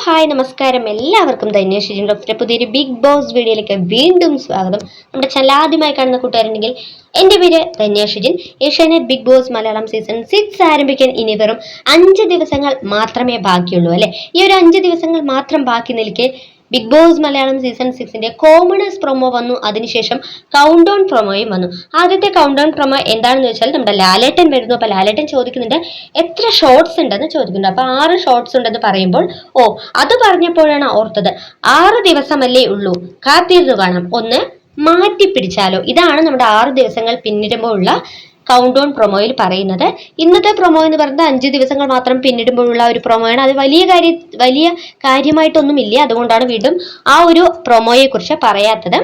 Hi നമസ്കാരം, എല്ലാവർക്കും ധന്യശ്രീ ഡോക്ടറെ പുതിയൊരു ബിഗ് ബോസ് വീഡിയോയിലേക്ക് വീണ്ടും സ്വാഗതം. നമ്മുടെ ചാനൽ ആദ്യമായി കാണുന്ന കൂട്ടുകാരുണ്ടെങ്കിൽ എൻ്റെ പേര് Dhanyasree. Asianet big boss Malayalam season 6 ആരംഭിക്കാൻ ഇനി വെറും 5 ദിവസങ്ങൾ മാത്രമേ ബാക്കിയുള്ളൂ അല്ലെ. ഈ ഒരു 5 ദിവസങ്ങൾ മാത്രം ബാക്കി നിൽക്കെ big boss Malayalam season 6 commoners promo വന്നു. അതിനുശേഷം കൗണ്ട് ഡൗൺ പ്രൊമോയും വന്നു. ആദ്യത്തെ കൗണ്ട് ഡൗൺ പ്രൊമോ എന്താണെന്ന് വെച്ചാൽ നമ്മുടെ ലാലേട്ടൻ വരുന്നു. അപ്പൊ ലാലേട്ടൻ ചോദിക്കുന്നുണ്ട് എത്ര ഷോർട്സ് ഉണ്ടെന്ന് ചോദിക്കുന്നുണ്ട്. അപ്പൊ 6 ഷോർട്സ് ഉണ്ടെന്ന് പറയുമ്പോൾ അത് പറഞ്ഞപ്പോഴാണ് ഓർത്തത് 6 ദിവസമല്ലേ ഉള്ളൂ, കാത്തിരുന്നു കാണാം, ഒന്ന് മാറ്റി പിടിച്ചാലോ. ഇതാണ് നമ്മുടെ 6 ദിവസങ്ങൾ പിന്നിടുമ്പോൾ ഉള്ള കൗണ്ട് ഡൗൺ പ്രൊമോയിൽ പറയുന്നത്. ഇന്നത്തെ പ്രൊമോ എന്ന് പറയുന്നത് 5 ദിവസങ്ങൾ മാത്രം പിന്നിടുമ്പോഴുള്ള ഒരു പ്രൊമോയാണ്. അത് വലിയ കാര്യമായിട്ടൊന്നുമില്ല. അതുകൊണ്ടാണ് വീണ്ടും ആ ഒരു പ്രൊമോയെ കുറിച്ച് പറയാത്തത്.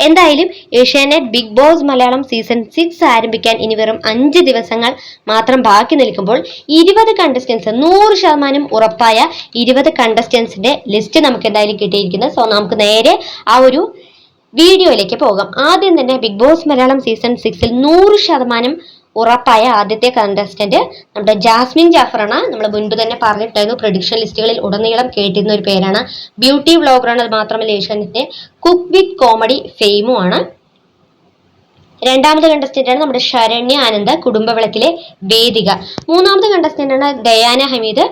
എന്തായാലും Asianet big boss Malayalam season 6 ആരംഭിക്കാൻ ഇനി വെറും 5 ദിവസങ്ങൾ മാത്രം ബാക്കി നിൽക്കുമ്പോൾ 20 കണ്ടസ്റ്റൻസ് 100% ഉറപ്പായ 20 കണ്ടസ്റ്റൻസിന്റെ ലിസ്റ്റ് നമുക്ക് എന്തായാലും കിട്ടിയിരിക്കുന്നത്. സോ നമുക്ക് നേരെ ആ ഒരു വീഡിയോയിലേക്ക് പോകാം. ആദ്യം തന്നെ ബിഗ് ബോസ് മലയാളം സീസൺ 6 100% ഉറപ്പായ ആദ്യത്തെ കണ്ടസ്റ്റന്റ് നമ്മുടെ ജാസ്മിൻ ജാഫറാണ്. നമ്മൾ മുൻപ് തന്നെ പറഞ്ഞിട്ടായിരുന്നു, പ്രഡിക്ഷൻ ലിസ്റ്റുകളിൽ ഉടനീളം കേട്ടിരുന്ന ഒരു പേരാണ്. ബ്യൂട്ടി വ്ലോഗറാണ്. അത് മാത്രമല്ല ഏഷ്യാനെറ്റിന്റെ കുക്ക് വിത്ത് കോമഡി ഫെയിമുമാണ്. രണ്ടാമത് കണ്ടസ്റ്റന്റ് ആണ് നമ്മുടെ ശരണ്യ ആനന്ദ്, കുടുംബവിളക്കിലെ വേദിക. മൂന്നാമത് കണ്ടസ്റ്റന്റ് ആണ് ഡയാന ഹമീദ്.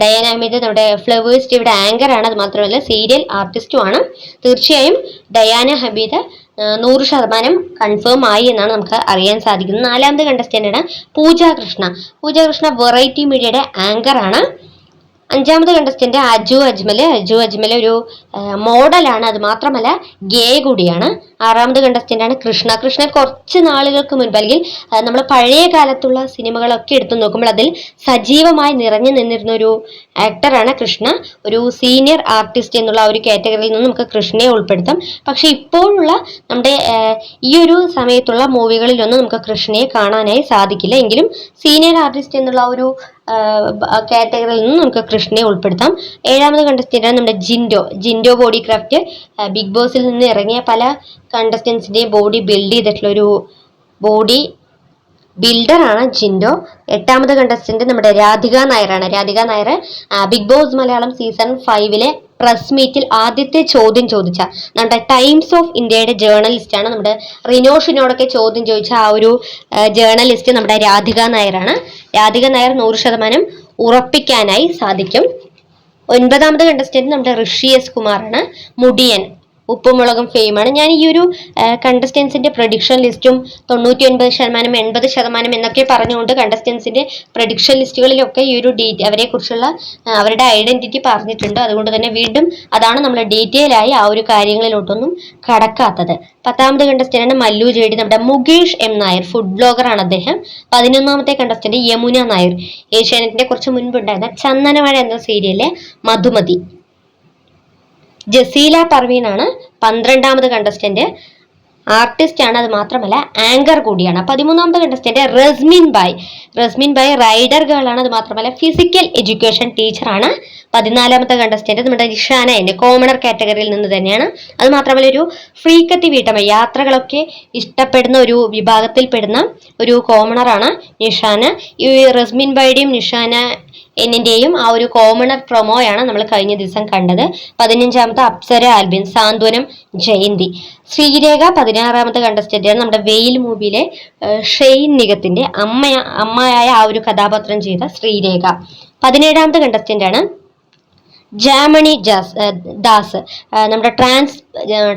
ഡയാന ഹമീദ് നമ്മുടെ ഫ്ലവേഴ്സ് ടിവിയുടെ ആങ്കർ ആണ്. അത് മാത്രമല്ല സീരിയൽ ആർട്ടിസ്റ്റുമാണ്. തീർച്ചയായും ഡയാന ഹമീദ് 100% കൺഫേം ആയി എന്നാണ് നമുക്ക് അറിയാൻ സാധിക്കുന്നത്. നാലാമത് കണ്ടസ്റ്റന്റ് ആണ് പൂജ കൃഷ്ണ. പൂജ കൃഷ്ണ വെറൈറ്റി മീഡിയയുടെ ആങ്കർ ആണ്. അഞ്ചാമത് കണ്ടസ്റ്റന്റ് അജു അജ്മൽ ഒരു മോഡലാണ്. അത് മാത്രമല്ല ഗേ കൂടിയാണ്. ആറാമത് കണ്ടസ്റ്റന്റ് ആണ് കൃഷ്ണൻ കുറച്ച് നാളുകൾക്ക് മുൻപ്, അല്ലെങ്കിൽ നമ്മൾ പഴയ കാലത്തുള്ള സിനിമകളൊക്കെ എടുത്തു നോക്കുമ്പോൾ അതിൽ സജീവമായി നിറഞ്ഞു നിന്നിരുന്ന ഒരു ആക്ടറാണ് കൃഷ്ണ. ഒരു സീനിയർ ആർട്ടിസ്റ്റ് എന്നുള്ള ഒരു കാറ്റഗറിയിൽ നിന്ന് നമുക്ക് കൃഷ്ണയെ ഉൾപ്പെടുത്താം. പക്ഷെ ഇപ്പോഴുള്ള നമ്മുടെ ഈ ഒരു സമയത്തുള്ള മൂവികളിലൊന്നും നമുക്ക് കൃഷ്ണയെ കാണാനായി സാധിക്കില്ല. എങ്കിലും സീനിയർ ആർട്ടിസ്റ്റ് എന്നുള്ള ഒരു കാറ്റഗറിയിൽ നിന്ന് നമുക്ക് കൃഷ്ണയെ ഉൾപ്പെടുത്താം. ഏഴാമത് കണ്ടസ്റ്റന്റ് ആണ് നമ്മുടെ ജിൻഡോ ബോഡി ക്രാഫ്റ്റ്. ബിഗ് ബോസിൽ നിന്ന് ഇറങ്ങിയ പല കണ്ടസ്റ്റൻസിന്റെയും ബോഡി ബിൽഡ് ചെയ്തിട്ടുള്ള ഒരു ബോഡി ബിൽഡറാണ് ജിൻഡോ. എട്ടാമത് കണ്ടസ്റ്റന്റ് നമ്മുടെ രാധിക നായരാണ്. Radhika Nair big boss Malayalam season 5 press മീറ്റിൽ ആദ്യത്തെ ചോദ്യം ചോദിച്ച നമ്മുടെ ടൈംസ് ഓഫ് ഇന്ത്യയുടെ ജേർണലിസ്റ്റ് ആണ്. നമ്മുടെ റിനോഷിനോടൊക്കെ ചോദ്യം ചോദിച്ച ആ ഒരു ജേർണലിസ്റ്റ് നമ്മുടെ രാധിക നായരാണ്. രാധിക നായർ 100% ഉറപ്പിക്കാനായി സാധിക്കും. ഒൻപതാമത് കണ്ടസ്റ്റന്റ് നമ്മുടെ ഋഷി എസ് കുമാറാണ്. മുടിയൻ, ഉപ്പുമുളകും ഫെയിമാണ്. ഞാൻ ഈ ഒരു കണ്ടസ്റ്റൻസിന്റെ പ്രഡിക്ഷൻ ലിസ്റ്റും 99%, 80% എന്നൊക്കെ പറഞ്ഞുകൊണ്ട് കണ്ടസ്റ്റൻസിന്റെ പ്രഡിക്ഷൻ ലിസ്റ്റുകളിലൊക്കെ ഈ ഒരു അവരെ കുറിച്ചുള്ള അവരുടെ ഐഡന്റിറ്റി പറഞ്ഞിട്ടുണ്ട്. അതുകൊണ്ട് തന്നെ വീണ്ടും അതാണ് നമ്മൾ ഡീറ്റെയിൽ ആയി ആ ഒരു കാര്യങ്ങളിലോട്ടൊന്നും കടക്കാത്തത്. 10ാമത് കണ്ടസ്റ്റന്റ് ആണ് മല്ലു ജെഡി. നമ്മുടെ മുകേഷ് എം നായർ, ഫുഡ് ബ്ലോഗർ ആണ് അദ്ദേഹം. 11ാമത്തെ കണ്ടസ്റ്റന്റ് യമുന നായർ, ഏഷ്യാനെറ്റിന്റെ കുറച്ച് മുൻപുണ്ടായിരുന്ന ചന്ദനമഴ എന്ന സീരിയലിലെ മധുമതി. ജസീല പർവീനാണ് 12ാമത് കണ്ടസ്റ്റന്റ്. ആർട്ടിസ്റ്റ് ആണ്, അത് മാത്രമല്ല ആങ്കർ കൂടിയാണ്. 13ാമത്തെ contestant Rasmin Bai rider girl ആണ്. അത് മാത്രമല്ല ഫിസിക്കൽ എഡ്യൂക്കേഷൻ ടീച്ചറാണ്. 14ാമത്തെ കണ്ടസ്റ്റന്റ് നമ്മുടെ നിഷാന, കോമണർ കാറ്റഗറിയിൽ നിന്ന് തന്നെയാണ്. അത് മാത്രമല്ല ഒരു ഫ്രീക്കത്തി വീട്ടമ്മ, യാത്രകളൊക്കെ ഇഷ്ടപ്പെടുന്ന ഒരു വിഭാഗത്തിൽപ്പെടുന്ന ഒരു കോമണറാണ് നിഷാന. ഈ റസ്മിൻ ബായുടെയും നിഷാന എന്നിന്റെയും ആ ഒരു കോമണർ പ്രൊമോയാണ് നമ്മൾ കഴിഞ്ഞ ദിവസം കണ്ടത്. 15ാമത്തെ അപ്സര ആൽബിൻ, സാന്ത്വനം ജയന്തി. ശ്രീരേഖ 16ാമത്തെ കണ്ടസ്റ്റന്റ് ആണ്. നമ്മുടെ വെയിൽ മൂവിയിലെ ഷെയ്ൻ നിഗത്തിന്റെ അമ്മയായ ആ ഒരു കഥാപാത്രം ചെയ്ത ശ്രീരേഖ. 17ാമത്തെ കണ്ടസ്റ്റന്റ് ആണ് ജാമണി ദാസ്. നമ്മുടെ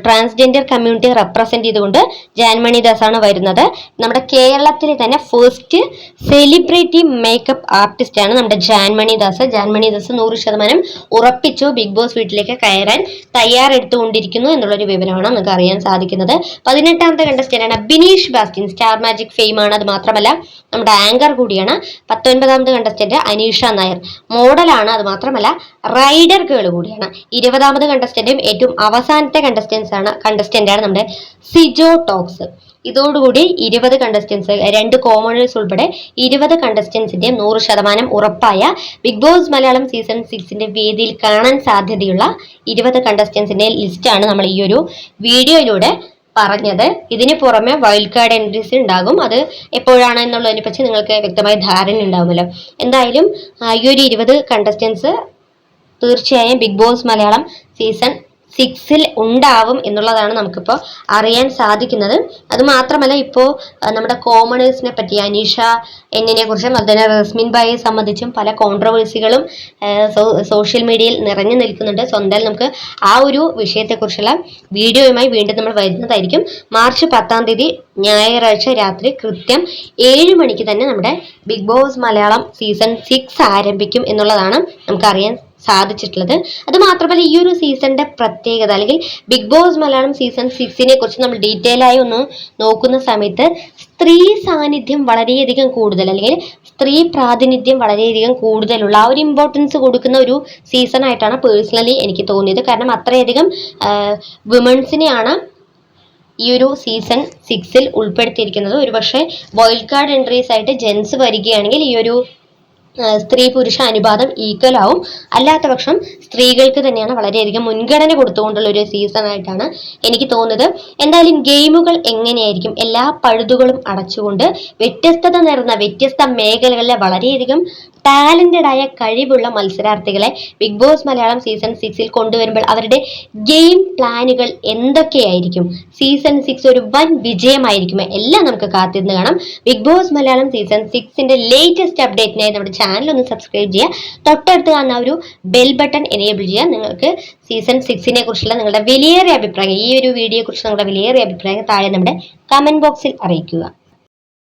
ട്രാൻസ്ജെൻഡർ കമ്മ്യൂണിറ്റി റെപ്രസെന്റ് ചെയ്തുകൊണ്ട് ജാൻമണി ദാസ് ആണ് വരുന്നത്. നമ്മുടെ കേരളത്തിലെ തന്നെ ഫസ്റ്റ് സെലിബ്രിറ്റി മേക്കപ്പ് ആർട്ടിസ്റ്റ് ആണ് നമ്മുടെ ജാൻമണി ദാസ് 100% ഉറപ്പിച്ചു ബിഗ് ബോസ് വീട്ടിലേക്ക് കയറാൻ തയ്യാറെടുത്തുകൊണ്ടിരിക്കുന്നു എന്നുള്ളൊരു വിവരമാണ് നമുക്ക് അറിയാൻ സാധിക്കുന്നത്. 18ാമത്തെ കണ്ടസ്റ്റന്റ് ആണ് Bineesh Bastin, star magic fame ആണ്. അത് മാത്രമല്ല നമ്മുടെ ആങ്കർ കൂടിയാണ്. 19ാമത്തെ കണ്ടസ്റ്റന്റ് അനീഷ നായർ, മോഡലാണ്. അത് മാത്രമല്ല റൈഡർ ഗേൾ കൂടിയാണ്. 20ാമത് കണ്ടസ്റ്റന്റും ഏറ്റവും അവസാനത്തെ കണ്ടസ്റ്റന്റ് ആണ് നമ്മുടെ സിജോ ടോക്സ്. ഇതോടുകൂടി 20 കണ്ടസ്റ്റൻസ്, 2 കോമണേഴ്സ് ഉൾപ്പെടെ 20 കണ്ടസ്റ്റൻസിന്റെ 100% ഉറപ്പായ ബിഗ് ബോസ് മലയാളം സീസൺ 6 വേദിയിൽ കാണാൻ സാധ്യതയുള്ള 20 കണ്ടസ്റ്റൻസിന്റെ ലിസ്റ്റാണ് നമ്മൾ ഈ ഒരു വീഡിയോയിലൂടെ പറഞ്ഞത്. ഇതിന് പുറമെ വൈൽഡ് കാർഡ് എൻട്രീസ് ഉണ്ടാകും. അത് എപ്പോഴാണ് എന്നുള്ളതിനെ പറ്റി നിങ്ങൾക്ക് വ്യക്തമായ ധാരണ ഉണ്ടാവുമല്ലോ. എന്തായാലും ഈ ഒരു 20 കണ്ടസ്റ്റൻസ് തീർച്ചയായും ബിഗ് ബോസ് മലയാളം സീസൺ 6 ഉണ്ടാവും എന്നുള്ളതാണ് നമുക്കിപ്പോൾ അറിയാൻ സാധിക്കുന്നത്. അത് മാത്രമല്ല ഇപ്പോൾ നമ്മുടെ കോമണേഴ്സിനെ പറ്റി അനീഷ എന്നിനെ കുറിച്ചും അതുപോലെ റസ്മിൻ ബായെ സംബന്ധിച്ചും പല കോൺട്രവേഴ്സികളും സോഷ്യൽ മീഡിയയിൽ നിറഞ്ഞു നിൽക്കുന്നുണ്ട്. സോ എന്തായാലും നമുക്ക് ആ ഒരു വിഷയത്തെക്കുറിച്ചുള്ള വീഡിയോയുമായി വീണ്ടും നമ്മൾ വരുന്നതായിരിക്കും. മാർച്ച് 10 ഞായറാഴ്ച രാത്രി കൃത്യം 7 മണിക്ക് തന്നെ നമ്മുടെ ബിഗ് ബോസ് മലയാളം സീസൺ 6 ആരംഭിക്കും എന്നുള്ളതാണ് നമുക്കറിയാൻ സാധിച്ചിട്ടുള്ളത്. അത് മാത്രമല്ല ഈ ഒരു സീസണിന്റെ പ്രത്യേകത അല്ലെങ്കിൽ ബിഗ് ബോസ് മലയാളം സീസൺ 6 കുറിച്ച് നമ്മൾ ഡീറ്റെയിൽ ആയി ഒന്ന് നോക്കുന്ന സമയത്ത് സ്ത്രീ സാന്നിധ്യം വളരെയധികം കൂടുതൽ അല്ലെങ്കിൽ സ്ത്രീ പ്രാതിനിധ്യം വളരെയധികം കൂടുതലുള്ള ആ ഒരു ഇമ്പോർട്ടൻസ് കൊടുക്കുന്ന ഒരു സീസൺ ആയിട്ടാണ് പേഴ്സണലി എനിക്ക് തോന്നിയത്. കാരണം അത്രയധികം വിമൻസിനെയാണ് ഈ ഒരു സീസൺ 6 ഉൾപ്പെടുത്തിയിരിക്കുന്നത്. ഒരുപക്ഷെ വൈൽഡ് കാർഡ് എൻട്രീസ് ആയിട്ട് ജെൻസ് വരികയാണെങ്കിൽ ഈ ഒരു സ്ത്രീ പുരുഷ അനുപാതം ഈക്വൽ ആവും. അല്ലാത്ത പക്ഷം സ്ത്രീകൾക്ക് തന്നെയാണ് വളരെയധികം മുൻഗണന കൊടുത്തുകൊണ്ടുള്ള ഒരു സീസൺ ആയിട്ടാണ് എനിക്ക് തോന്നുന്നത്. എന്തായാലും ഗെയിമുകൾ എങ്ങനെയായിരിക്കും, എല്ലാ പഴുതുകളും അടച്ചുകൊണ്ട് വ്യത്യസ്തത നിറഞ്ഞ വ്യത്യസ്ത മേഖലകളിലെ വളരെയധികം ടാലന്റഡ് ആയ കഴിവുള്ള മത്സരാർത്ഥികളെ ബിഗ് ബോസ് മലയാളം സീസൺ 6 കൊണ്ടുവരുമ്പോൾ അവരുടെ ഗെയിം പ്ലാനുകൾ എന്തൊക്കെയായിരിക്കും, സീസൺ 6 ഒരു വൻ വിജയമായിരിക്കുമോ എല്ലാം നമുക്ക് കാത്തിരുന്ന് കാണാം. Big boss Malayalam season 6 latest അപ്ഡേറ്റിനായി നമ്മുടെ ചാനൽ ഒന്ന് സബ്സ്ക്രൈബ് ചെയ്യുക. തൊട്ടടുത്ത് കാണുന്ന ഒരു ബെൽ ബട്ടൺ എനേബിൾ ചെയ്യുക. നിങ്ങൾക്ക് സീസൺ 6 കുറിച്ചുള്ള നിങ്ങളുടെ വിലയേറിയ അഭിപ്രായം, ഈ ഒരു വീഡിയോയെ കുറിച്ച് നിങ്ങളുടെ വിലയേറിയ അഭിപ്രായം താഴെ നമ്മുടെ കമന്റ് ബോക്സിൽ അറിയിക്കുക.